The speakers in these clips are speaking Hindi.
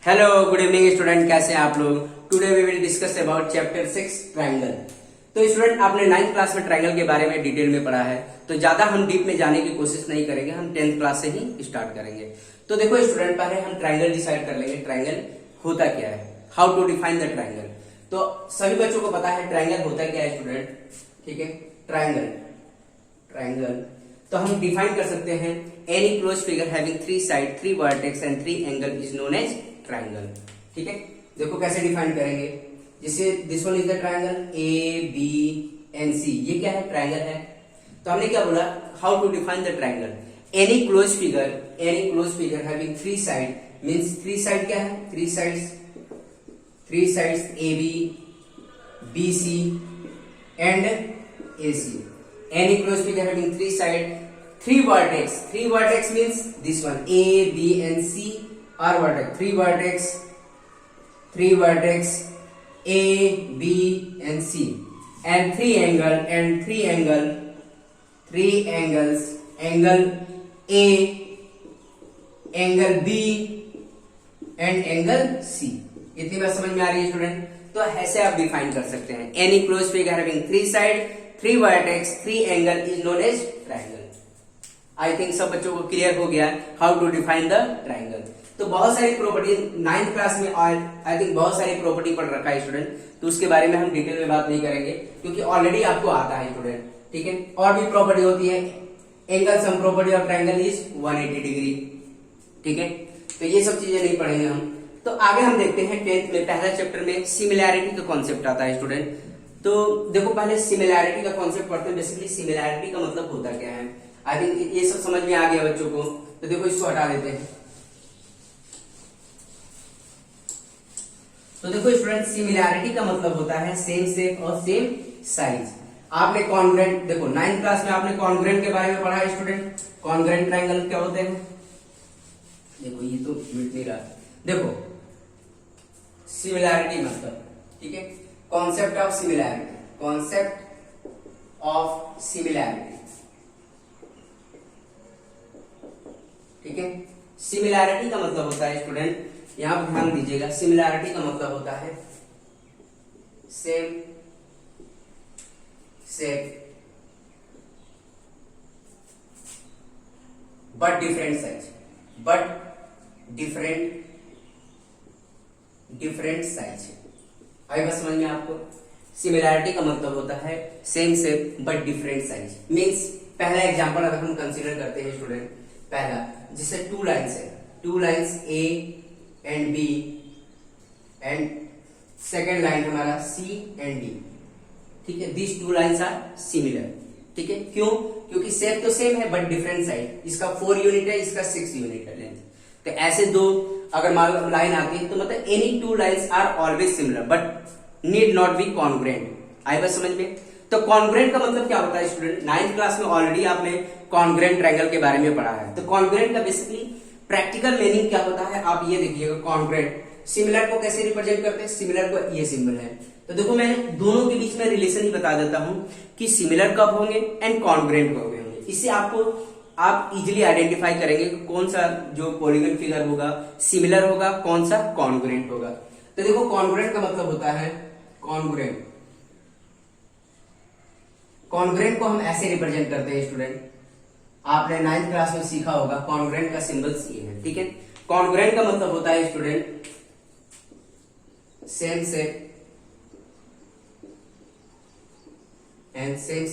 हेलो गुड इवनिंग स्टूडेंट, कैसे हैं आप लोग। Today we will discuss about chapter 6 triangle. तो स्टूडेंट, आपने 9th क्लास में ट्रायंगल के बारे में डिटेल में पढ़ा है, तो ज्यादा हम डीप में जाने की कोशिश नहीं करेंगे, हम 10th क्लास से ही स्टार्ट करेंगे। तो देखो स्टूडेंट, पहले हम ट्रायंगल डिसाइड कर लेंगे, ट्रायंगल होता क्या है, how to define the triangle. तो सभी बच्चों को पता है ट्रायंगल होता क्या है स्टूडेंट, ठीक है। ट्रायंगल तो हम डिफाइन कर सकते हैं, any close figure having 3 side 3 vertex and 3 angle is known as triangle. ठीक है, देखो कैसे डिफाइन करेंगे। जैसे this one is the triangle A B and C, ये क्या है, ट्रायंगल है। तो हमने क्या बोला, how to define the triangle. Any close figure having 3 side means 3 side क्या है, 3 sides A B C and A C. Any closed figure having 3 side, 3 vertex means this one A, B and C are vertex. 3 vertex A, B and C, and 3 angles, angle A, angle B and angle C. इतनी बात समझ में आ रही है स्टूडेंट। तो ऐसे आप डिफाइन कर सकते हैं, any close figure having 3 side 3 vertex 3 angle is known as triangle. I think सब बच्चों को क्लियर हो गया how to define the triangle. तो बहुत सारी प्रॉपर्टी 9th क्लास में आई थिंक बहुत सारी प्रॉपर्टी पढ़ रखा है स्टूडेंट, तो उसके बारे में हम डिटेल में बात नहीं करेंगे क्योंकि ऑलरेडी आपको आता है स्टूडेंट। ठीक है, और भी प्रॉपर्टी होती है, angle sum property of triangle is 180 degree. ठीक है, तो ये सब चीजें नहीं पढ़ेंगे हम। तो आगे हम देखते हैं 10th में पहला चैप्टर में सिमिलैरिटी का कॉन्सेप्ट आता है स्टूडेंट। तो देखो पहले सिमिलैरिटी का कॉन्सेप्ट पढ़ते हैं। बेसिकली सिमिलैरिटी का मतलब होता क्या है, आई थिंक ये सब समझ में आ गया बच्चों को। तो देखो इसको हटा देते हैं। तो देखो स्टूडेंट, सिमिलैरिटी का मतलब होता है सेम शेप और सेम साइज। आपने कॉन्ग्रुएंट, देखो 9th क्लास में आपने कॉन्ग्रुएंट के बारे में पढ़ा है स्टूडेंट। कॉन्ग्रुएंट ट्रायंगल क्या होते हैं, देखो ये तो मिट नहीं रहा। देखो सिमिलैरिटी मतलब, ठीक है, कॉन्सेप्ट ऑफ सिमिलैरिटी, ठीक है। सिमिलैरिटी का मतलब होता है स्टूडेंट, यहां पर ध्यान दीजिएगा, सिमिलैरिटी का मतलब होता है same shape but different size, different size. आई बात समझ में आपको। सिमिलैरिटी का मतलब होता है same shape but different size. Means पहला एग्जांपल अगर हम कंसीडर करते हैं स्टूडेंट, पहला जैसे 2 लाइन्स है, 2 lines A and B and second line हमारा सी एंड डी। ठीक है, दिस 2 लाइन्स आर सिमिलर। ठीक है, क्यों, क्योंकि शेप तो सेम है बट डिफरेंट साइड। इसका 4 यूनिट है, इसका 6 यूनिट है लेंथ। तो ऐसे दो अगर मान लो लाइन आती है तो मतलब any 2 lines are always similar but need not be congruent. आई बात समझ में। तो कॉन्ग्रुएंट का मतलब क्या होता है स्टूडेंट, 9th क्लास में ऑलरेडी आपने कॉन्ग्रुएंट ट्रायंगल के बारे में पढ़ा है। तो कॉन्ग्रुएंट का बेसिकली प्रैक्टिकल मीनिंग क्या होता है, आप ये देखिएगा। कॉन्ग्रुएंट, सिमिलर को कैसे रिप्रेजेंट करते हैं, सिमिलर को ये सिंबल है। तो देखो मैं दोनों के बीच में रिलेशन ही बता देता हूं कि सिमिलर कब होंगे एंड कॉन्ग्रुएंट कब होंगे। इससे आपको आप इजिली आइडेंटिफाई करेंगे कौन सा जो पॉलीगन फिगर होगा सिमिलर होगा, कौन सा कॉन्ग्रुएंट होगा। तो देखो कॉन्ग्रुएंट का मतलब होता है कॉन्ग्रुएंट को हम ऐसे रिप्रेजेंट करते हैं स्टूडेंट, आपने 9th क्लास में सीखा होगा। कॉन्ग्रुएंट का सिंबल्स ये है। ठीक है, कॉन्ग्रुएंट का मतलब होता है student same shape and same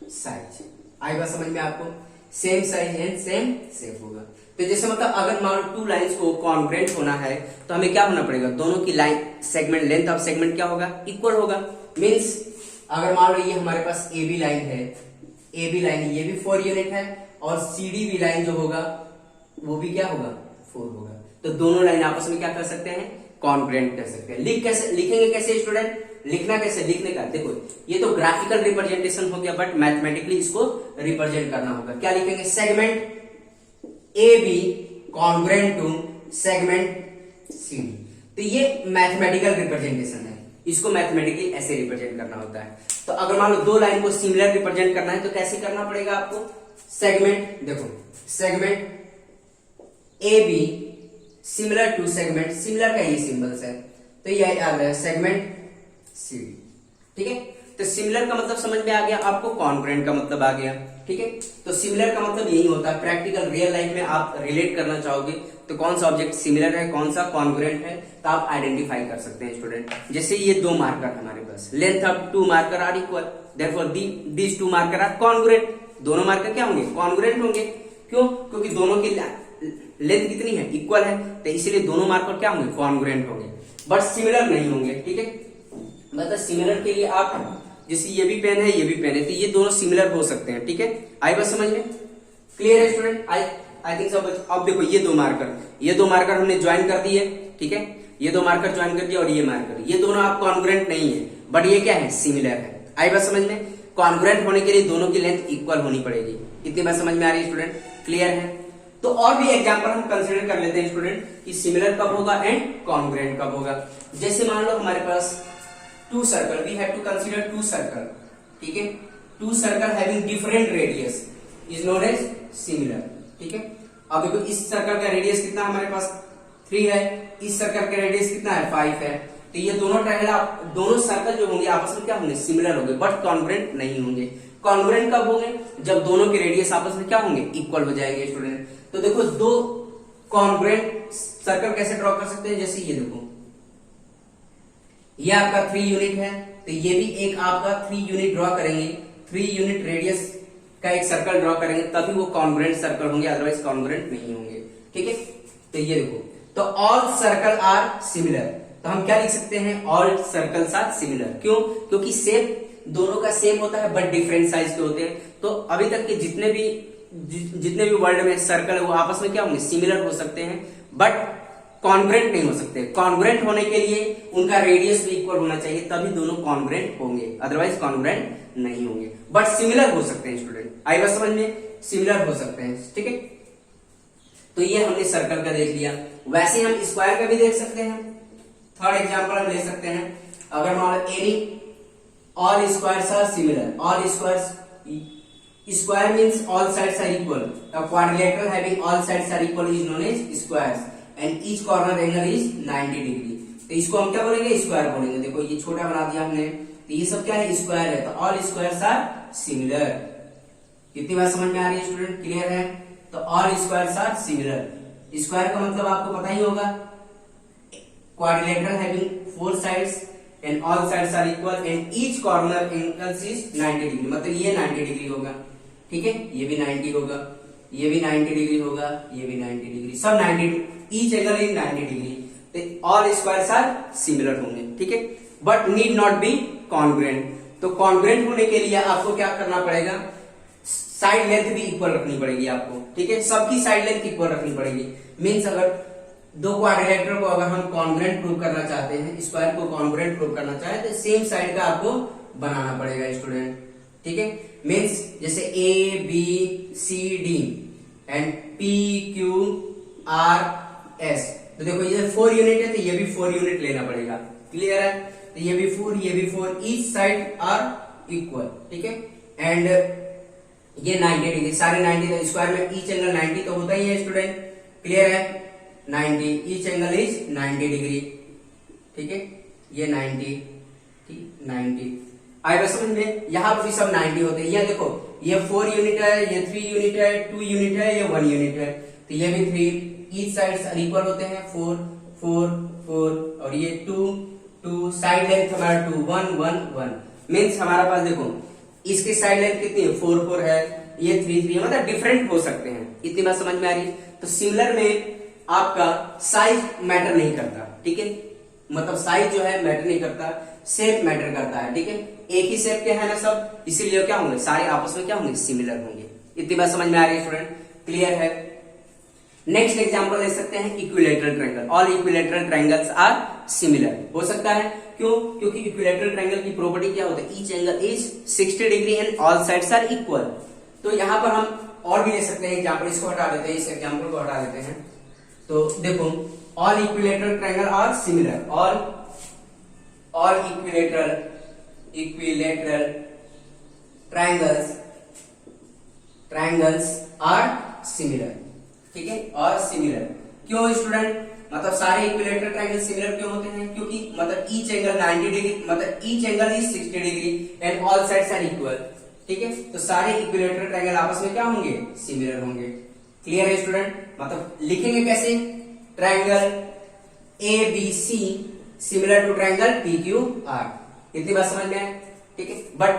size. आई बात समझ में आपको, same size and same shape होगा। तो जैसे मतलब अगर मान 2 लाइंस को कॉन्ग्रुएंट होना है तो हमें क्या होना पड़ेगा, दोनों की line segment, length of segment क्या होगा, इक्वल होगा। मींस अगर मान लो ये हमारे पास ए बी लाइन है, ये भी 4 यूनिट है, और सी डी बी लाइन जो होगा वो भी क्या होगा, 4 होगा। तो दोनों लाइन आपस में क्या कर सकते हैं, कॉन्ग्रुएंट कर सकते हैं। लिखेंगे कैसे स्टूडेंट, लिखना कैसे, लिखने का देखो, ये तो ग्राफिकल रिप्रेजेंटेशन हो गया बट मैथमेटिकली इसको रिप्रेजेंट करना होगा। क्या लिखेंगे, segment A B congruent to segment C D. तो ये मैथमेटिकल रिप्रेजेंटेशन है, इसको मैथमेटिकली ऐसे रिप्रेजेंट करना होता है। तो अगर मान लो 2 लाइन को सिमिलर रिप्रेजेंट करना है तो कैसे करना पड़ेगा आपको, सेगमेंट, देखो segment A B similar to segment, similar का ये सिंबल्स है, तो ये आ गया सेगमेंट CD। ठीक है, तो सिमिलर का मतलब समझ में आ गया आपको, कॉन्ग्रुएंट का मतलब आ गया। ठीक है, तो सिमिलर का मतलब यही होता है, प्रैक्टिकल रियल लाइफ में आप रिलेट करना चाहोगे तो कौन सा ऑब्जेक्ट सिमिलर है, कौन सा कॉन्ग्रुएंट है, तो आप आइडेंटिफाई कर सकते हैं स्टूडेंट। जैसे ये 2 मार्कर हमारे पास, length of 2 marker are equal, therefore these 2 marker are congruent. दोनों मार्कर क्या होंगे, कॉन्ग्रुएंट होंगे। क्यों, क्योंकि दोनों की लेंथ कितनी है, इक्वल है, तो इसीलिए दोनों मार्कर क्या होंगे, कॉन्ग्रुएंट होंगे, बट सिमिलर नहीं होंगे। ठीक है, मतलब सिमिलर के लिए आप, जैसे ये भी पेन है ये भी पेन है, तो ये दोनों सिमिलर हो सकते हैं। ठीक है, आई बात समझ में, क्लियर है स्टूडेंट? आई थिंक सब। अब देखो ये 2 मार्कर हमने ज्वाइन कर दिए। ठीक है, ये 2 मार्कर ज्वाइन कर दिया, और ये मार्कर, ये दोनों आप कॉन्ग्रुएंट नहीं है, बट ये क्या है, सिमिलर है। आई बात समझ में, कॉन्ग्रुएंट होने के लिए दोनों की लेंथ इक्वल होनी पड़ेगी। इतनी बात समझ में आ रही है स्टूडेंट, क्लियर है? तो और भी एग्जांपल हम कंसीडर कर लेते हैं स्टूडेंट कि सिमिलर कब होगा एंड कॉन्ग्रुएंट कब होगा। जैसे मान लो हमारे पास 2 circle, we have to consider 2 circle. ठीक है, 2 circle having different radius is known as similar. ठीक है, अब देखो इस सर्कल का रेडियस कितना हमारे पास 3 है, इस सर्कल का रेडियस कितना है 5 है, तो ये दोनों ट्रायंगल, दोनों सर्कल जो होंगे आपस में क्या होंगे, सिमिलर होंगे, बट कॉन्ग्रुएंट नहीं होंगे। कॉन्ग्रुएंट कब होंगे, जब दोनों के रेडियस आपस में क्या होंगे, इक्वल हो जाएंगे स्टूडेंट। तो देखो 2 कॉन्ग्रुएंट सर्कल कैसे ड्रॉ कर सकते हैं, जैसे ये देखो, ये आपका 3 यूनिट है, तो ये भी एक आपका 3 यूनिट ड्रॉ करेंगे, 3 यूनिट रेडियस का एक सर्कल ड्रॉ करेंगे, तभी वो कॉन्ग्रुएंट सर्कल होंगे, अदरवाइज कॉन्ग्रुएंट नहीं होंगे। ठीक है, तो ये देखो, तो ऑल सर्कल आर सिमिलर, तो हम क्या लिख सकते हैं, ऑल सर्कल्स आर सिमिलर। क्यों, क्योंकि शेप दोनों का सेम होता है, बट डिफरेंट साइज के होते हैं। तो अभी तक के जितने भी वर्ल्ड में सर्कल है वो आपस में क्या होंगे, सिमिलर हो सकते हैं, बट कॉन्ग्रुएंट नहीं हो सकते। कॉन्ग्रुएंट होने के लिए उनका रेडियस भी इक्वल होना चाहिए, तभी दोनों कॉन्ग्रुएंट होंगे, अदरवाइज कॉन्ग्रुएंट नहीं होंगे, बट सिमिलर हो सकते हैं स्टूडेंट। आई बात समझ में, सिमिलर हो सकते हैं। ठीक है, तो ये हमने सर्कल का देख लिया। वैसे हम स्क्वायर का भी देख सकते हैं। थर्ड एग्जांपल हम ले सकते हैं, अगर मान लो any all squares are similar, all squares, square means all sides are equal, a quadrilateral having all sides are equal is known as squares and each corner angle is 90 degree. तो इसको हम क्या बोलेंगे, स्क्वायर बोलेंगे। देखो ये छोटा बना दिया हमने, तो ये सब क्या है, स्क्वायर है, तो ऑल स्क्वायर्स आर सिमिलर। कितनी बात समझ में आ रही है स्टूडेंट, क्लियर है? तो all squares are similar. Square का मतलब आपको पता ही होगा, quadrilateral having 4 sides and all sides are equal and each corner angles is 90 degree, मतलब ये 90 डिग्री होगा। ठीक है, ये भी 90 होगा, ये भी 90 डिग्री होगा, ये भी 90 डिग्री, सब 90, ईच एंगल इज 90 डिग्री। तो ऑल स्क्वायर्स आर सिमिलर होंगे। ठीक है, but need not be congruent. तो कॉन्ग्रुएंट होने के लिए आपको क्या करना पड़ेगा, साइड लेंथ भी इक्वल रखनी पड़ेगी आपको। ठीक है, सबकी साइड लेंथ इक्वल रखनी पड़ेगी। मीन्स अगर 2 क्वाड्रिलेटरल को अगर हम कॉन्ग्रुएंट प्रूव करना चाहते हैं, स्क्वायर को कॉन्ग्रुएंट प्रूव करना चाहते हैं, तो सेम साइड का आपको बनाना पड़ेगा स्टूडेंट। ठीक है, मीन्स जैसे A B C D and P Q R S, तो देखो ये 4 यूनिट है, तो ये भी 4 यूनिट लेना पड़ेगा। क्लियर है? तो ये भी 4, ये भी 4, ईच साइड आर इक्वल। ठीक है, एंड ये 90 डिग्री, सारे 90, तो स्क्वायर में ईच एंगल 90 तो होता ही है स्टूडेंट। क्लियर है? 90, ईच एंगल इज 90 डिग्री। ठीक है, ये 90, 90 आएगा समझ में। यहाँ पर भी सब 90 होते हैं। ये देखो, ये 4 यूनिट है, ये 3 यूनिट है, 2 यूनिट है, ये 1 यूनिट है, तो ये भी 3, ईच साइड इक्वल होते हैं, 4 4 4, और ये 2 2, साइड लेंथ हमारा 2 1 1 1, मीन्स हमारा पास देखो इसकी साइड लेंथ कितनी है, 4 4 है, ये 3 3 है, मतलब डिफरेंट हो सकते हैं। इतनी बात समझ में आ रही है? तो सिमिलर में आपका साइज मैटर नहीं करता। ठीक है, मतलब साइज जो है मैटर नहीं करता, शेप मैटर करता है। ठीक है, एक ही शेप के है ना सब, इसीलिए क्या होंगे, सारे आपस में क्या होंगे, सिमिलर होंगे। इतनी बात समझ में आ रही है स्टूडेंट? क्लियर है? नेक्स्ट एग्जांपल ले सकते हैं equilateral triangle. All equilateral triangles are similar. हो सकता है, क्यों? क्योंकि इक्विलैटरल ट्रायंगल की प्रॉपर्टी क्या होता है, each angle is 60 degree and all sides are equal. तो यहां पर हम और भी ले सकते हैं एग्जांपल, इसको हटा देते हैं, इस एग्जांपल को हटा देते हैं। तो देखो, all equilateral triangle are similar, all equilateral triangles are similar. ठीक है, और सिमिलर क्यों स्टूडेंट? मतलब सारे इक्विलेटरल ट्रायंगल सिमिलर क्यों होते हैं? क्योंकि मतलब ईच एंगल 90 डिग्री, मतलब each angle is 60 degree and all sides are equal. ठीक है, तो सारे इक्विलेटरल ट्रायंगल आपस में क्या होंगे? सिमिलर होंगे। क्लियर है स्टूडेंट? मतलब लिखेंगे कैसे? Triangle ABC similar to triangle PQR। इतनी बात समझ में आए? ठीक है, but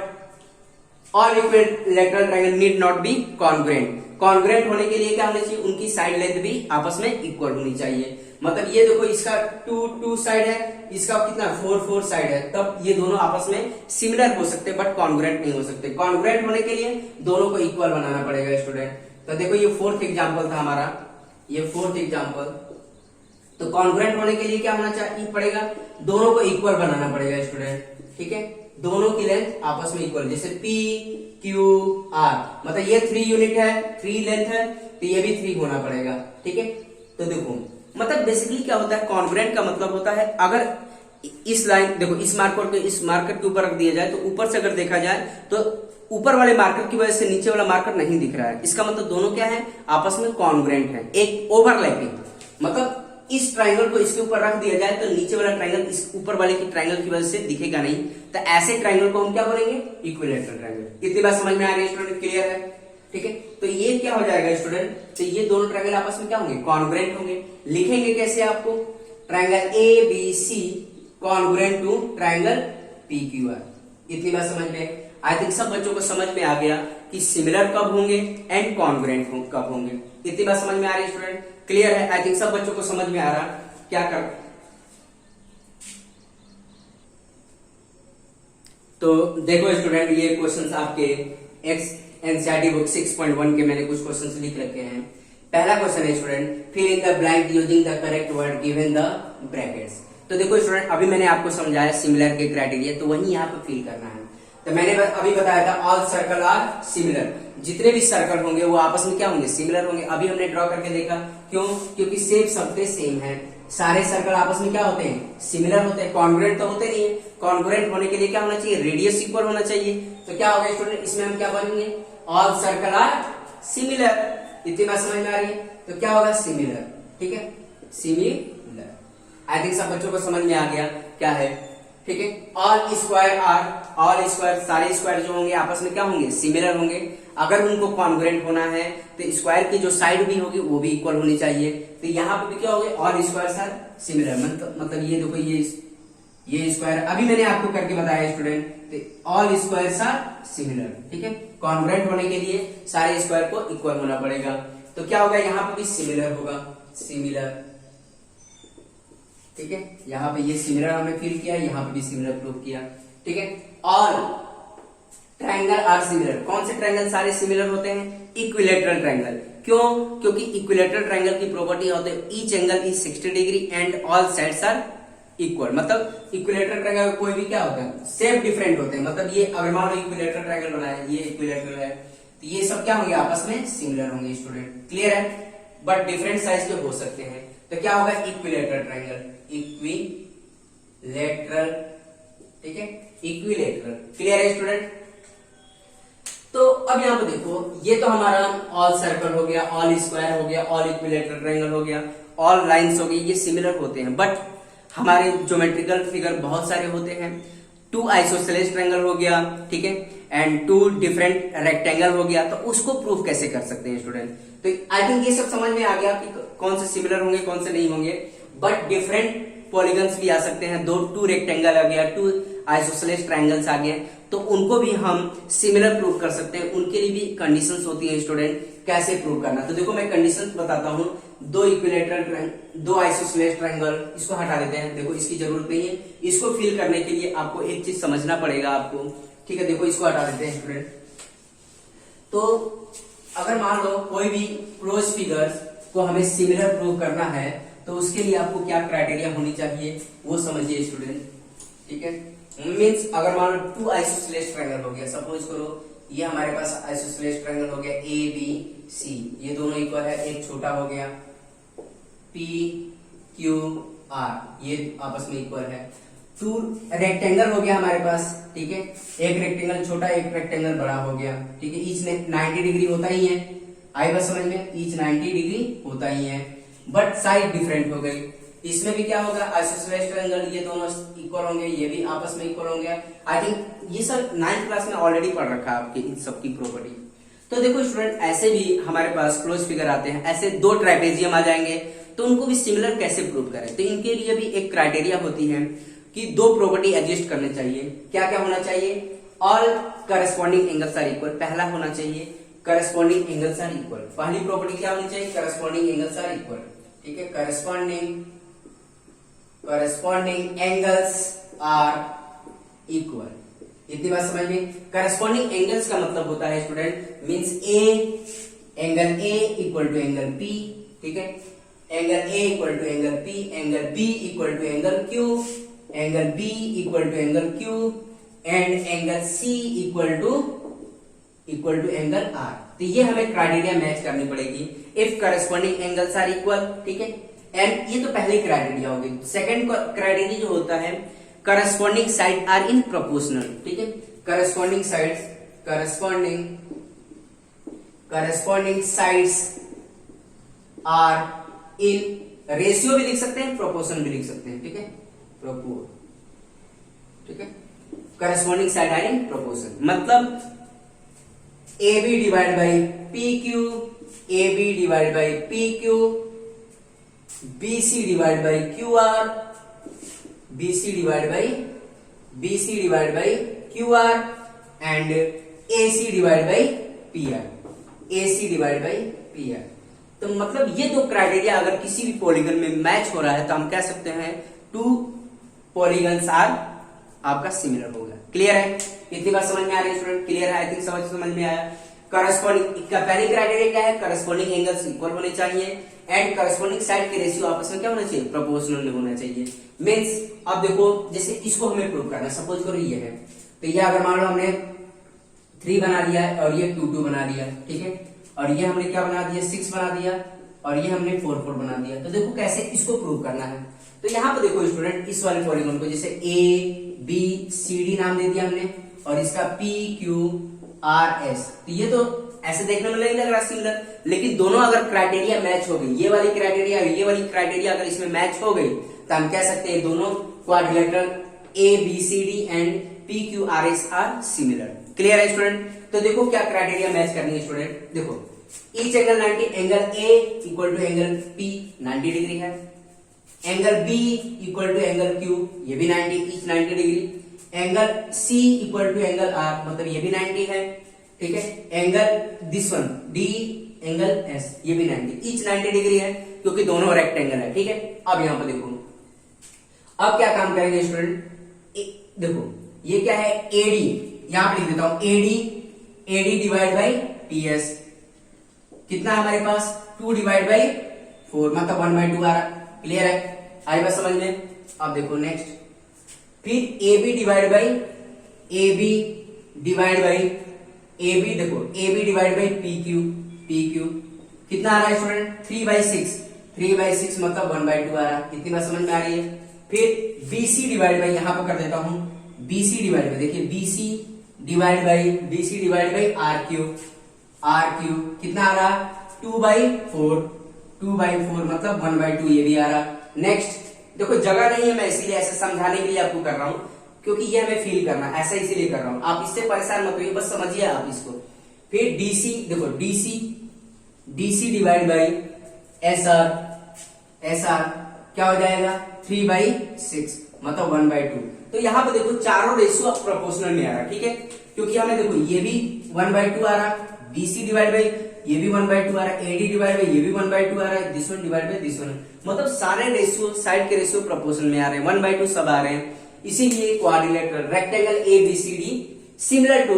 all equilateral triangle need not be congruent. Congruent होने के लिए क्या होना चाहिए? उनकी साइड लेंथ भी आपस में इक्वल होनी चाहिए। मतलब ये देखो, इसका 2 साइड है, इसका कितना 4 साइड है, तब ये दोनों आपस में सिमिलर हो सकते बट कॉन्ग्रुएंट नहीं हो सकते। कॉन्ग्रुएंट होने के लिए दोनों को इक्वल बनाना पड़ेगा स्टूडेंट। तो देखो ये 4th एग्जाम्पल था हमारा, ये 4th एग्जाम्पल। तो कॉन्ग्रुएंट होने के लिए क्या होना चाहिए? पड़ेगा दोनों को इक्वल बनाना पड़ेगा स्टूडेंट। ठीक है, दोनों की लेंथ आपस में इक्वल, जैसे PQR, मतलब ये 3 यूनिट है, 3 लेंथ है, तो ये भी 3 होना पड़ेगा। ठीक है, तो देखो मतलब बेसिकली क्या होता है? कॉन्ग्रुएंट का मतलब होता है अगर इस लाइन देखो, इस मार्कर को इस मार्कर के ऊपर रख दिया जाए, तो ऊपर से अगर देखा जाए तो ऊपर वाले मार्कर की वजह से नीचे वाला मार्कर नहीं दिख रहा है। इसका मतलब दोनों क्या है? आपस में कॉन्ग्रुएंट है, एक ओवरलैपिंग। मतलब इस ट्रायंगल को इसके ऊपर रख दिया जाए तो नीचे वाला ट्रायंगल इस ऊपर वाले की ट्रायंगल की वजह से दिखेगा नहीं, तो ऐसे ट्रायंगल को हम क्या बोलेंगे? Equilateral triangle. इतनी बात समझ में आ रही है स्टूडेंट? क्लियर है? ठीक है, तो ये क्या हो जाएगा स्टूडेंट? तो ये दोनों ट्रायंगल आपस में क्या होंगे? कॉन्ग्रुएंट होंगे। लिखेंगे कैसे आपको? Triangle ABC congruent to triangle PQR। इतनी बात समझ में? आई थिंक सब बच्चों को समझ में आ गया कि सिमिलर कब होंगे एंड कॉन्ग्रुएंट कब होंगे। इतनी बात समझ में आ रही है स्टूडेंट? क्लियर है? आई थिंक सब बच्चों को समझ में आ रहा क्या कर। तो देखो स्टूडेंट, ये क्वेश्चंस आपके एनसीईआरटी बुक 6.1 के मैंने कुछ क्वेश्चंस लिख रखे हैं। पहला क्वेश्चन है student, fill in the blank using the correct word given the brackets. तो देखो स्टूडेंट, अभी मैंने आपको समझाया सिमिलर के क्राइटेरिया, तो वही यहाँ पे फिल करना है। तो मैंने अभी बताया था ऑल सर्कल आर सिमिलर, जितने भी सर्कल होंगे वो आपस में क्या होंगे? सिमिलर होंगे। अभी हमने ड्रॉ करके देखा, क्यों? क्योंकि शेप सबके सेम है, सारे सर्कल आपस में क्या होते हैं? सिमिलर होते हैं। कॉन्ग्रुएंट तो होते नहीं है। कॉन्ग्रुएंट होने के लिए क्या होना चाहिए? रेडियस इक्वल होना चाहिए। तो क्या होगा स्टूडेंट? इसमें हम क्या बोलेंगे? All circle are similar. इतनी बात समझ में आ रही है? तो क्या होगा? सिमिलर। ठीक है, सिमिलर। आई थिंक सब बच्चों को समझ में आ गया क्या है। ठीक है, all square are, all square सारे स्क्वायर जो होंगे आपस में क्या होंगे? सिमिलर होंगे। अगर उनको कॉन्ग्रुएंट होना है तो स्क्वायर की जो साइड भी होगी वो भी इक्वल होनी चाहिए। तो यहाँ पे भी क्या होगा? All square are similar. मतलब ये देखो, ये स्क्वायर अभी मैंने आपको करके बताया स्टूडेंट, तो ऑल स्क्वायर आर सिमिलर। ठीक है, कॉन्ग्रुएंट होने के लिए सारे स्क्वायर को इक्वल होना पड़ेगा। तो क्या होगा? यहाँ पे भी सिमिलर होगा, सिमिलर। ठीक है, यहाँ पे ये सिमिलर हमने फिल किया, यहाँ पे भी सिमिलर प्रूव किया। ठीक है, ऑल ट्रायंगल आर सिमिलर। कौन से ट्रायंगल सारे सिमिलर होते हैं? Equilateral triangle. क्यों? क्योंकि इक्विलेटरल ट्रायंगल की प्रॉपर्टी होती है each angle is 60 degree and all sides are equal. मतलब इक्विलेटरल ट्रायंगल कोई भी क्या होता है? शेप डिफरेंट होते हैं। मतलब ये अगर मान लो इक्विलेटरल ट्रायंगल बना है, ये इक्विलेटरल है, तो ये सब क्या होंगे? आपस में सिमिलर होंगे स्टूडेंट। क्लियर है? बट डिफरेंट साइज के हो सकते हैं। तो क्या होगा? Equilateral triangle, equilateral. ठीक है, इक्विलेटरल। क्लियर है स्टूडेंट? तो अब यहाँ पे देखो, ये तो हमारा ऑल सर्कल हो गया, ऑल स्क्वायर हो गया, ऑल इक्विलेटरल ट्रायंगल हो गया, ऑल लाइंस हो गई, ये सिमिलर होते हैं। बट हमारे ज्योमेट्रिकल फिगर बहुत सारे होते हैं। 2 आइसोसेलेस ट्रायंगल हो गया, ठीक है, एंड 2 डिफरेंट रेक्टेंगल हो गया। तो उसको प्रूफ कैसे कर सकते हैं स्टूडेंट? तो आई थिंक ये सब समझ में आ गया कि कौन से सिमिलर होंगे, कौन से नहीं होंगे। बट डिफरेंट पॉलीगन्स भी आ सकते हैं। 2 रेक्टेंगल आ गया, 2 आइसोसेलेस ट्रायंगल्स आ गए, तो उनको भी हम सिमिलर प्रूव कर सकते हैं। उनके लिए भी कंडीशंस होती है स्टूडेंट, कैसे प्रूव करना। तो देखो मैं कंडीशंस बताता हूँ। 2 इक्विलेटरल ट्रायंगल, 2 आइसोसेलेस ट्रायंगल, इसको हटा देते हैं। देखो इसकी जरूरत नहीं है। इसको फिल करने के लिए आपको एक चीज समझना पड़ेगा आपको। ठीक है, देखो इसको हटा देते हैं स्टूडेंट। तो अगर मान लो कोई भी क्लोज फिगर्स को हमें सिमिलर प्रूव करना है, तो उसके लिए आपको क्या क्राइटेरिया होनी चाहिए वो समझिए स्टूडेंट। ठीक है, मीन्स अगर मान लो 2 आइसोसेलेस ट्रायंगल हो गया, सपोज करो ये हमारे पास आइसोसेलेस ट्रायंगल हो गया ABC, ये दोनों इक्वल है। एक छोटा हो गया PQR, ये आपस में इक्वल है। 2 रेक्टेंगल हो गया हमारे पास, ठीक है, एक रेक्टेंगल छोटा एक रेक्टेंगल बड़ा हो गया। ठीक है, ईच 90 डिग्री होता ही है। आई बस समझ में, ईच 90 डिग्री होता ही है, बट साइड डिफरेंट हो गई। इसमें भी क्या होगा, आइसोसेलेस ट्रायंगल, ये दोनों इक्वल होंगे, ये भी आपस में इक्वल होंगे। आई थिंक ये सब 9th क्लास में ऑलरेडी पढ़ रखा है आपके इन सब की प्रॉपर्टी। तो देखो स्टूडेंट, ऐसे भी हमारे पास क्लोज फिगर आते हैं, ऐसे दो ट्राइपेजियम आ जाएंगे, तो उनको भी सिमिलर कैसे प्रूव करें। तो इनके लिए भी एक क्राइटेरिया होती है कि दो प्रॉपर्टी एग्जिस्ट करने चाहिए। क्या क्या होना चाहिए, all corresponding angles are equal, पहला होना चाहिए करस्पॉन्डिंग एंगल्स आर इक्वल। पहली प्रॉपर्टी क्या होनी चाहिए, करस्पॉन्डिंग एंगल्स आर इक्वल। ठीक है, करस्पॉन्डिंग एंगल्स आर इक्वल। इतनी बात समझ में। करस्पॉन्डिंग एंगल्स का मतलब होता है student, means angle A equal to angle P. ठीक है, angle A equal to angle P, angle B equal to angle Q, angle B equal to angle Q, and angle C equal to angle R. तो ये हमें क्राइटेरिया मैच करनी पड़ेगी if corresponding angles are equal. ठीक है, एंड ये तो पहली क्राइटेरिया होगी। सेकंड क्राइटेरिया जो होता है, corresponding side are in proportional. ठीक है, corresponding sides are in, ratio भी लिख सकते हैं, प्रोपोर्शन भी लिख सकते हैं। ठीक है, ठीक है, corresponding side are in proportion मतलब A B divide by P Q, A B divide by P Q, B C divide by Q R, B C divide by Q R, and A C divide by P R, A C divide by P R. तो मतलब ये दो क्राइटेरिया अगर किसी भी पॉलीगन में मैच हो रहा है तो हम कह सकते हैं टू पॉलीगन्स आर आपका सिमिलर होगा। क्लियर है, इतनी बात समझ में आ रही है स्टूडेंट? क्लियर है, आई थिंक समझ में आया। करस्पॉन्डिंग का पहली क्राइटेरिया क्या है, करस्पॉन्डिंग एंगल्स इक्वल होने चाहिए, एंड करस्पॉन्डिंग साइड के रेशियो आपस में क्या होना चाहिए, प्रोपोर्शनल होना चाहिए। मींस अब देखो, जैसे इसको हमें प्रूव करना है, सपोज करो ये है, तो ये अगर मान लो हमने 3 बना दिया है और ये 2 बना दिया, ठीक है, और ये हमने क्या बना दिया, 6 बना दिया, और ये हमने 4 बना दिया। तो देखो कैसे इसको प्रूव करना है। तो यहाँ पे देखो स्टूडेंट, इस वाले पॉलीगॉन को जैसे ए बी सी डी नाम दे दिया हमने, और इसका पी क्यू आर एस। तो ये तो ऐसे देखने में नहीं लग रहा सिमिलर, लेकिन दोनों अगर क्राइटेरिया मैच हो गई, ये वाली क्राइटेरिया ये वाली क्राइटेरिया अगर इसमें मैच हो गई, तो हम कह सकते हैं दोनों quadrilateral A B C D and P Q R S are similar. Clear है स्टूडेंट? तो देखो क्या क्राइटेरिया मैच करनी है स्टूडेंट। देखो each angle 90, angle A equal to angle P 90 degree है, angle B equal to angle Q, ये भी 90, each 90 degree, angle C equal to angle R, मतलब ये भी 90 है। ठीक है, angle this one D angle S, ये भी 90, ईच 90 डिग्री है, क्योंकि दोनों रेक्टेंगल है। ठीक है, अब यहां पर देखो, अब क्या काम करेंगे स्टूडेंट, देखो ये क्या है, एडी, यहां पर लिख देता हूं AD divide by T S, कितना है हमारे पास 2 डिवाइड बाई 4, मतलब 1/2 आ रहा। क्लियर है, आई बात समझ में? अब देखो नेक्स्ट, फिर ए बी डिवाइड बाई देखो A B divide by P Q कितना आ रहा है स्टूडेंट, 3/6 मतलब 1/2 आ रहा। इतनी बात समझ में आ रही है? फिर बी सी डिवाइड बाई, यहां पर कर देता हूं बी सी डिवाइड बाई, देखिए B C divide by R Q कितना आ रहा, 2/4 मतलब 1/2, ये भी आ रहा। नेक्स्ट देखो, जगह नहीं है, मैं इसीलिए ऐसे समझाने के लिए आपको कर रहा हूं, क्योंकि ये हमें फील करना, ऐसा इसीलिए कर रहा हूं, आप इससे परेशान मत होइए, बस समझिए आप इसको। फिर डीसी, देखो DC divide by S are क्या हो जाएगा, 3/6 मतलब 1/2। तो यहाँ पे देखो चारों रेशियो अब प्रोपोर्शनल में आ रहा, ठीक है, क्योंकि हमें देखो ये भी 1/2 आ रहा, बीसी डिवाइड बाई ये भी 1/2 आ रहा है, एडी डिवाइड बाई ये भी 1/2 आ रहा है, this one divide by this one, मतलब सारे रेशियो, साइड के रेशियो प्रोपोर्शनल में आ रहे हैं, 1/2 सब आ रहे हैं। इसीलिए quadrilateral rectangle A B C D similar to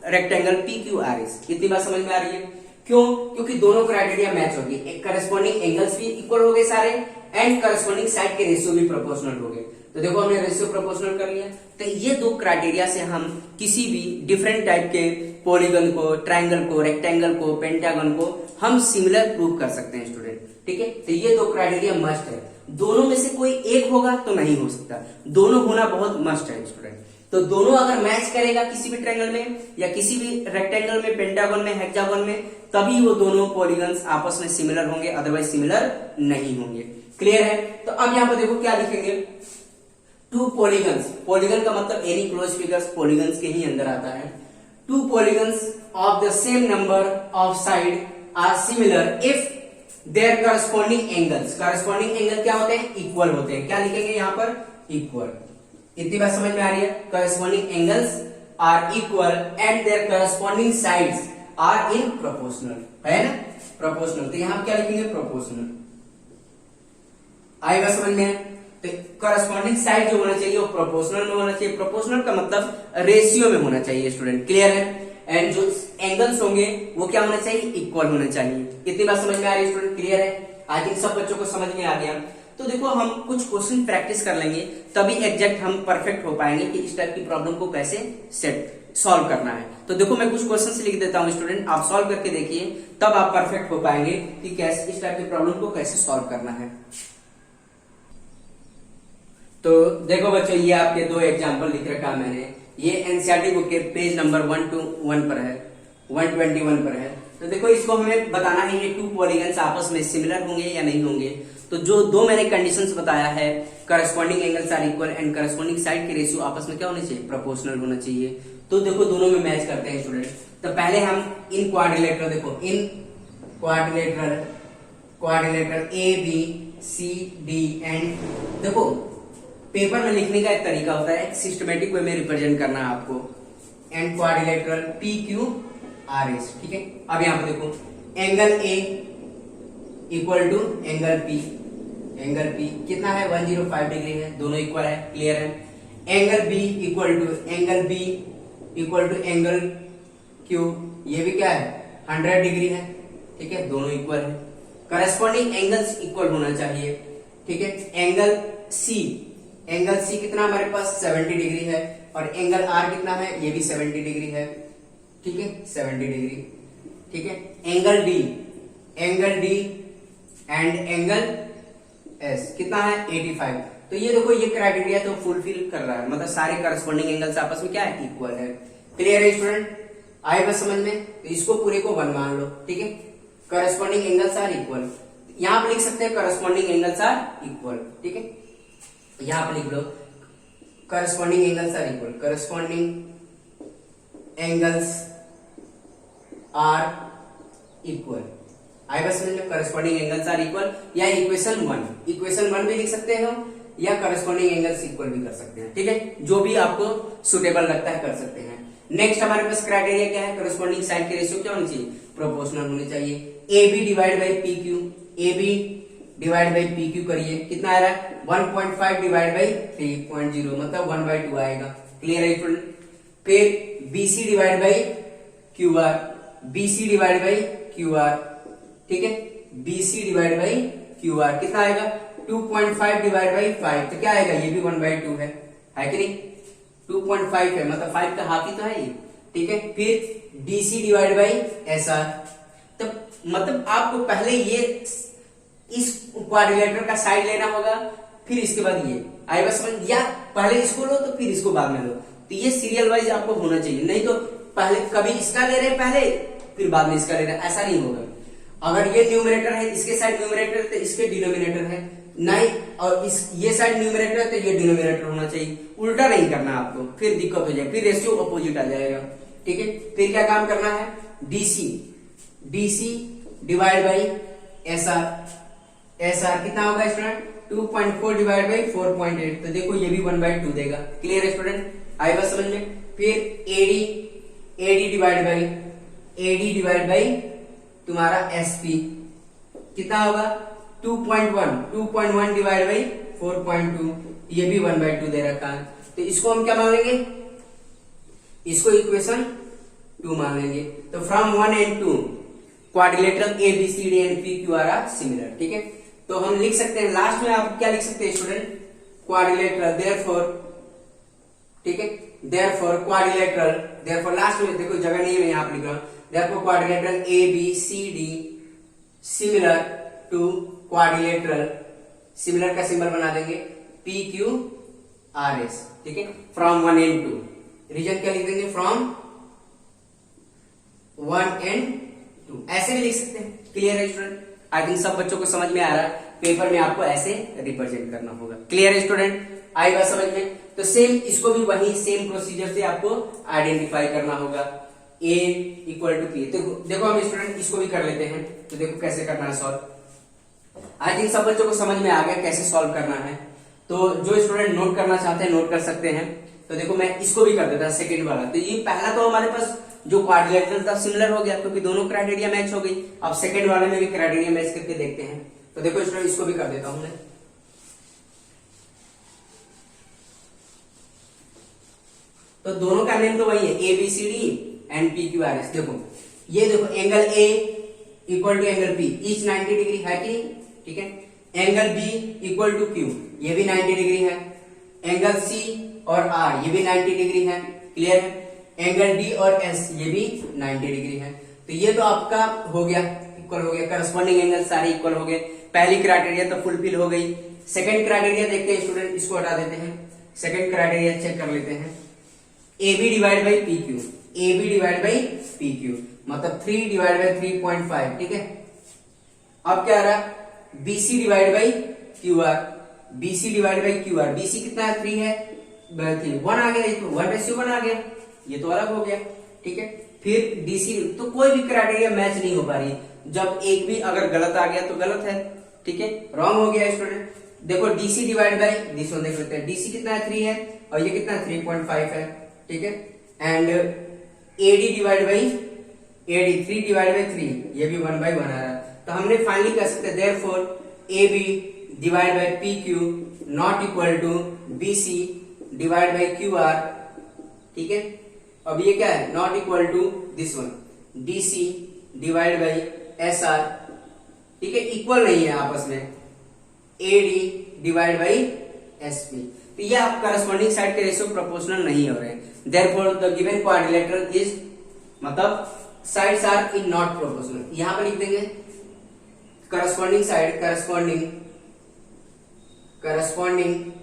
rectangle P Q R S. इतनी बात समझ में आ रही है? क्यों? क्योंकि दोनों क्राइटेरिया मैच होगी, एक करस्पॉन्डिंग एंगल्स भी इक्वल हो गए सारे, एंड करस्पॉन्डिंग साइड के रेशियो भी प्रोपोर्शनल हो गए। तो देखो हमने रेशियो प्रोपोर्शनल कर लिया। तो ये दो क्राइटेरिया से हम किसी भी डिफरेंट टाइप के पॉलीगन को, ट्राइंगल को, रेक्टेंगल को, पेंटागन को हम सिमिलर प्रूव कर सकते हैं स्टूडेंट। ठीक है, तो ये दो क्राइटेरिया मस्ट है, दोनों में से कोई एक होगा तो नहीं हो सकता, दोनों होना बहुत मस्ट है स्टूडेंट। तो दोनों अगर मैच करेगा किसी भी ट्रायंगल में या किसी भी रेक्टेंगल में, पेंटागन में, हेक्सागन में, तभी वो दोनों पॉलीगन्स आपस में सिमिलर होंगे, अदरवाइज सिमिलर नहीं होंगे। क्लियर है? तो अब यहाँ पर देखो क्या लिखेंगे, टू पॉलीगन्स, पॉलीगन का मतलब एनी क्लोज फिगर्स पॉलीगन्स के ही अंदर आता है। Two polygons of the same number of side are similar if their corresponding angles, corresponding angle क्या होते हैं, इक्वल होते हैं। क्या लिखेंगे यहाँ पर, इक्वल। इतनी बात समझ में आ रही है? Corresponding angles are equal and their corresponding sides are in proportional, है ना, प्रोपोर्शनल। तो यहाँ क्या लिखेंगे, प्रोपोर्शनल। आएगा समझ में? तो करस्पॉन्डिंग साइड जो होना चाहिए वो प्रोपोर्शनल में होना चाहिए। प्रोपोर्शनल का मतलब रेशियो में होना चाहिए स्टूडेंट। क्लियर है? एंड जो एंगल्स होंगे वो क्या होना चाहिए, इक्वल होना चाहिए। इतनी बात समझ में आ रही है स्टूडेंट? क्लियर है? आई थिंक सब बच्चों को समझ में आ गया। तो देखो हम कुछ क्वेश्चन प्रैक्टिस कर लेंगे, तभी एग्जैक्ट हम परफेक्ट हो पाएंगे कि इस टाइप की प्रॉब्लम को कैसे सॉल्व करना है। तो देखो मैं कुछ क्वेश्चन लिख देता हूँ स्टूडेंट, आप सॉल्व करके देखिए, तब आप परफेक्ट हो पाएंगे कि कैसे इस टाइप की प्रॉब्लम को कैसे सॉल्व करना है। तो देखो बच्चों, ये आपके दो एग्जाम्पल लिख रखा मैंने। ये एनसीईआरटी बुक के पेज नंबर 121 पर है, 121 पर है। तो देखो इसको हमें बताना है ये टू पॉलीगन्स आपस में सिमिलर होंगे या नहीं होंगे। तो जो दो मैंने कंडीशंस बताया है, corresponding angles are equal and corresponding side के रेशियो आपस में क्या होने चाहिए, प्रोपोर्शनल होना चाहिए। तो देखो दोनों में मैच करते हैं स्टूडेंट। तो पहले हम इन क्वाड्रिलेटरल, देखो इन quadrilateral A B C D and, देखो पेपर में लिखने का एक तरीका होता है, एक सिस्टमेटिक वे में रिप्रेजेंट करना है आपको। And quadrilateral P Q R S, ठीक है। अब यहां पर देखो angle A equal to angle P, angle P कितना है 105 डिग्री है, दोनों इक्वल है। क्लियर है? Angle B equal to angle Q, ये भी क्या है 100 डिग्री है, ठीक है, दोनों इक्वल है। करस्पॉन्डिंग एंगल्स इक्वल होना चाहिए, ठीक है। एंगल सी कितना हमारे पास 70 डिग्री है और एंगल आर कितना है, ये भी 70 डिग्री है, ठीक है, 70 डिग्री, ठीक है। Angle D and angle S कितना है 85। तो ये देखो ये क्राइटेरिया तो फुलफिल कर रहा है, मतलब सारे करस्पॉन्डिंग एंगल्स आपस में क्या है, इक्वल है। क्लियर है स्टूडेंट? आए बस समझ में? तो इसको पूरे को 1 मान लो, ठीक है। करस्पॉन्डिंग एंगल्स आर इक्वल, यहां पर लिख सकते हैं करस्पॉन्डिंग एंगल्स आर इक्वल, ठीक है। यहां पर लिख लो corresponding angles are equal, corresponding angles are equal. आई बस समझ लो, करस्पॉन्डिंग एंगल्स आर इक्वल, या इक्वेशन 1 भी लिख सकते हैं हम, या करस्पॉन्डिंग एंगल्स इक्वल भी कर सकते हैं, ठीक है। जो भी आपको सुटेबल लगता है कर सकते हैं। नेक्स्ट हमारे पास क्राइटेरिया क्या है, करस्पॉन्डिंग साइड के रेशियो क्या होनी चाहिए, प्रोपोर्शनल होने चाहिए। A B divide by P Q, A B divide by P Q करिए, कितना आ रहा है 1.5 डिवाइड बाई 3.0, मतलब 1/2 आएगा। क्लियर है स्टूडेंट? फिर BC divide by Q are, BC divide by Q R, ठीक है, BC divide by Q are कितना आएगा 2.5 डिवाइड बाई 5, तो क्या आएगा, ये भी 1/2 है कि नहीं, 2.5 है, मतलब 5 का हाफ ही तो है ये, ठीक है। फिर DC divide by S are, तो मतलब आपको पहले ये इस क्वाड्रिलेटरल का साइड लेना होगा, फिर इसके बाद ये आई बस समझ, या पहले इसको लो तो फिर इसको बाद में लो। तो ये सीरियल वाइज आपको होना चाहिए, नहीं तो पहले कभी इसका ले रहे पहले फिर बाद में इसका ले रहे, ऐसा नहीं होगा। अगर ये न्यूमरेटर है, इसके साइड न्यूमरेटर तो इसके डिनोमिनेटर है नहीं, और ये साइड न्यूमरेटर है तो ये डिनोमिनेटर होना चाहिए, उल्टा नहीं करना आपको, फिर दिक्कत हो जाए, फिर रेशियो अपोजिट आ जाएगा, ठीक है। फिर क्या काम करना है, DC divide by S are कितना होगा स्टूडेंट 2.4 डिवाइड बाई 4.8, तो देखो ये भी 1/2 देगा। क्लियर है स्टूडेंट? आई बात समझ में? फिर एडी डिवाइड बाई तुम्हारा एसपी कितना होगा 2.1 डिवाइड बाई 4.2, ये भी 1/2 दे रखा है। तो इसको हम क्या मान लेंगे, इसको इक्वेशन 2 मान लेंगे। तो from 1 and 2 quadrilateral A B C D and P Q R are similar, ठीक है। तो हम लिख सकते हैं लास्ट में, आप क्या लिख सकते हैं स्टूडेंट, क्वाड्रिलेटरल देयरफॉर, ठीक है, देयरफॉर लास्ट में देखो जगह नहीं है, मैं यहां पर लिख रहा हूं, therefore quadrilateral A B C D similar to quadrilateral, similar का सिंबल बना देंगे पी क्यू आर एस, ठीक है, फ्रॉम 1 एंड 2। रीजन क्या लिख देंगे, फ्रॉम 1 एंड 2, ऐसे भी लिख सकते हैं। क्लियर है स्टूडेंट? आई थिंक सब बच्चों को समझ में आ रहा है, पेपर में आपको ऐसे रिप्रेजेंट करना होगा। क्लियर है स्टूडेंट? आई बात समझ में? तो सेम इसको भी वही सेम प्रोसीजर से आपको आइडेंटिफाई करना होगा। ए इक्वल टू पी, तो देखो हम स्टूडेंट इसको भी कर लेते हैं। तो देखो कैसे करना है सॉल्व। आई थिंक सब बच्चों को समझ में आ गया कैसे सॉल्व करना है। तो जो स्टूडेंट नोट करना चाहते हैं नोट कर सकते हैं। तो देखो मैं इसको भी कर देता हूं, सेकंड वाला। तो ये पहला तो हमारे पास जो क्वाड्रिलेटरल था सिमिलर हो गया क्योंकि दोनों क्राइटेरिया मैच हो गई। अब सेकंड वाले में भी क्राइटेरिया मैच करके देखते हैं। तो देखो स्टूडेंट इसको भी कर देता हूं मैं। तो दोनों का नेम तो वही है, A B C D and P Q R S. देखो ये देखो angle A equal to angle P, each 90 degree है कि, ठीक है। Angle B equal to Q, ये भी 90 डिग्री है। एंगल सी और आर ये भी 90 डिग्री है। क्लियर है? एंगल डी और एस ये भी 90 डिग्री है। तो ये तो आपका हो गया, इक्वल हो गया, करस्पॉन्डिंग एंगल सारे इक्वल हो गए। पहली क्राइटेरिया तो फुलफिल हो गई। सेकंड क्राइटेरिया देखते हैं स्टूडेंट, इसको हटा देते हैं। सेकंड क्राइटेरिया चेक कर लेते हैं, A B divide by P Q, A B divide by P Q मतलब 3 डिवाइड बाई 3.5, ठीक है। अब क्या आ रहा है, BC divide by Q are, BC divide by Q are, BC कितना है 3 है, 1 आ गया, 1/1 आ गया, ये तो अलग हो गया, ठीक है। फिर डीसी, तो कोई भी क्राइटेरिया मैच नहीं हो पा रही। जब एक भी अगर गलत आ गया तो गलत है, ठीक है, रॉन्ग हो गया स्टूडेंट। देखो DC divide by this one देख लेते हैं, डीसी कितना है 3 है और ये कितना है 3.5 है, ठीक है। And AD divide by AD 3 divide by 3 ये भी 1/1 आ रहा है। तो हमने फाइनली कह सकते हैं therefore A B divide by P Q not equal to B C divide by Q R, ठीक है। अब ये क्या है, not equal to this one D C divide by S R, ठीक है, इक्वल नहीं है आपस में, A D divide by S P. तो ये आप करस्पॉन्डिंग साइड के रेशियो प्रोपोर्शनल नहीं हो रहे हैं। Therefore the given quadrilateral is, मतलब sides are in not proportional. यहां पर लिख देंगे corresponding side, corresponding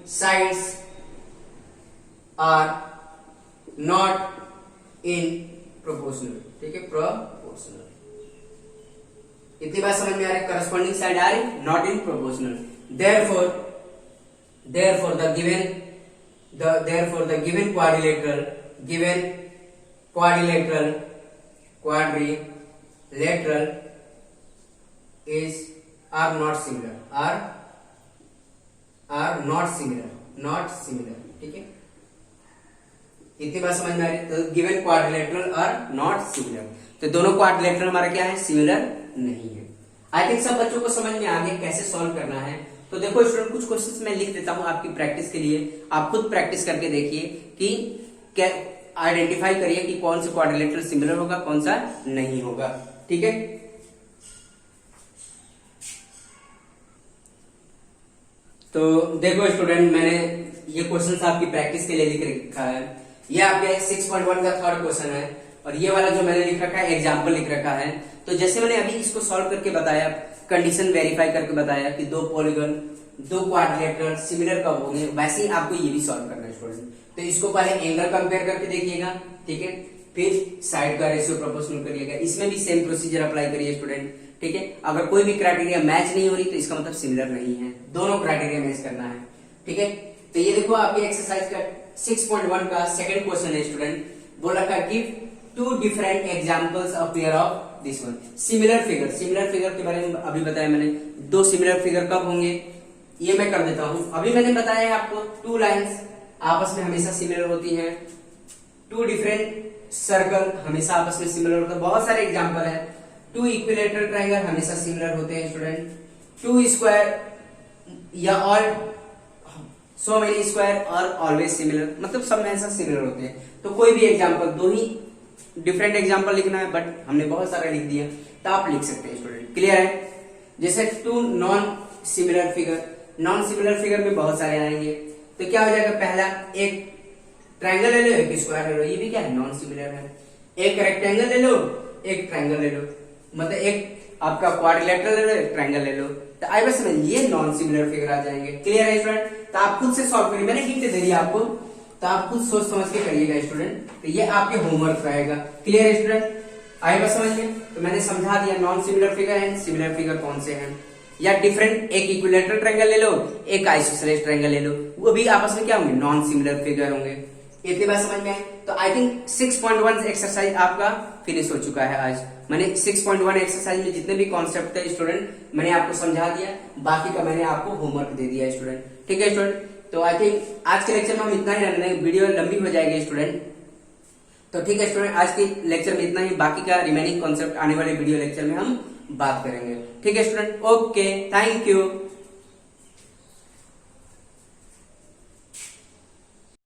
sides are not in proportional, ठीक है, प्रोपोर्शनल। इतनी बात समझ में आ रही है, corresponding side are not in proportional. Therefore the given quadrilateral is are not similar, not similar, ठीक है। इतनी बात समझ में आ रही है। तो given quadrilateral are not similar, तो दोनों क्वाड्रिलेटरल हमारा क्या है, सिमिलर नहीं है। आई थिंक सब बच्चों को समझ में आ गया कैसे सॉल्व करना है। तो देखो स्टूडेंट कुछ क्वेश्चंस मैं लिख देता हूं आपकी प्रैक्टिस के लिए, आप खुद प्रैक्टिस करके देखिए कि क्या आइडेंटिफाई करिए कि कौन सा क्वाड्रिलेटरल सिमिलर होगा कौन सा नहीं होगा, ठीक है। तो देखो स्टूडेंट मैंने ये क्वेश्चंस आपकी प्रैक्टिस के लिए लिख रखा है। ये आपके 6.1 का थर्ड क्वेश्चन है और ये वाला जो मैंने लिख रखा है एग्जाम्पल लिख रखा है। तो जैसे मैंने अभी इसको सॉल्व करके बताया, कंडीशन वेरीफाई करके बताया कि दो पॉलीगन, दो क्वाड्रिलेटरल सिमिलर कब होंगे, वैसे ही आपको ये भी सॉल्व करना है स्टूडेंट। तो इसको पहले एंगल कंपेयर करके देखिएगा, ठीक है, फिर साइड का रेशियो प्रोपोर्शनल करिएगा। इसमें भी सेम प्रोसीजर अप्लाई करिए स्टूडेंट, ठीक है। अगर कोई भी क्राइटेरिया मैच नहीं हो रही तो इसका मतलब सिमिलर नहीं है, दोनों क्राइटेरिया मैच करना है, ठीक है। तो ये देखो आपकी एक्सरसाइज का 6.1 का सेकंड क्वेश्चन है स्टूडेंट, बोला था give 2 different examples of pair of this one similar figure. Similar figure के बारे में अभी बताया मैंने, 2 सिमिलर फिगर कब होंगे ये मैं कर देता हूं। अभी मैंने बताया है आपको 2 लाइंस आपस में हमेशा सिमिलर होती हैं, 2 डिफरेंट सर्कल हमेशा आपस में सिमिलर होता है। बहुत सारे एग्जांपल है, 2 इक्विलेटरल ट्रायंगल हमेशा सिमिलर होते हैं स्टूडेंट, 2 स्क्वायर या और सो मेनी स्क्वायर और ऑलवेज सिमिलर, मतलब सब में ऐसा सिमिलर होते हैं। तो कोई भी एग्जांपल, 2 ही डिफरेंट एग्जांपल लिखना है, बट हमने बहुत सारा लिख दिया तो आप लिख सकते हैं स्टूडेंट, क्लियर है। जैसे 2 non similar figure, non similar figure में बहुत सारे आएंगे। तो क्या हो जाएगा, पहला एक ट्रायंगल ले लो, एक स्क्वायर ले लो, ये भी क्या है, नॉन सिमिलर है। एक रेक्टेंगल ले लो, एक ट्रायंगल ले लो, मतलब एक आपका क्वाड्रिलेटरल ले लो, एक ट्रायंगल ले लो। तो आई बस समझ ये नॉन सिमिलर फिगर आ जाएंगे, क्लियर है स्टूडेंट। तो आप खुद से सॉल्व करिए, मैंने हिंट दे दिया आपको, तो आप खुद सोच समझ के करिएगा स्टूडेंट। तो ये आपके होमवर्क रहेगा। क्लियर है स्टूडेंट? आएगा समझ में? तो मैंने समझा दिया non similar figure and similar figure कौन से हैं, या डिफरेंट, एक इक्विलेटरल ट्रायंगल ले लो, एक आइसोसेलेस ट्रायंगल ले लो, वो भी आपस में क्या होंगे, नॉन सिमिलर फिगर होंगे। इतनी बात समझ में आए? तो आई थिंक 6.1 एक्सरसाइज आपका फिनिश हो चुका है आज। मैंने 6.1 एक्सरसाइज में जितने भी कॉन्सेप्ट थे स्टूडेंट मैंने आपको समझा दिया, बाकी का मैंने आपको होमवर्क दे दिया स्टूडेंट। ठीक है स्टूडेंट? तो आई थिंक आज के लेक्चर में हम इतना ही रहने देंगे, वीडियो लंबी हो जाएगी स्टूडेंट। तो ठीक है स्टूडेंट, आज के लेक्चर में इतना ही, बाकी का रिमेनिंग कॉन्सेप्ट आने वाले वीडियो लेक्चर में हम बात करेंगे। ठीक है स्टूडेंट? Okay, thank you.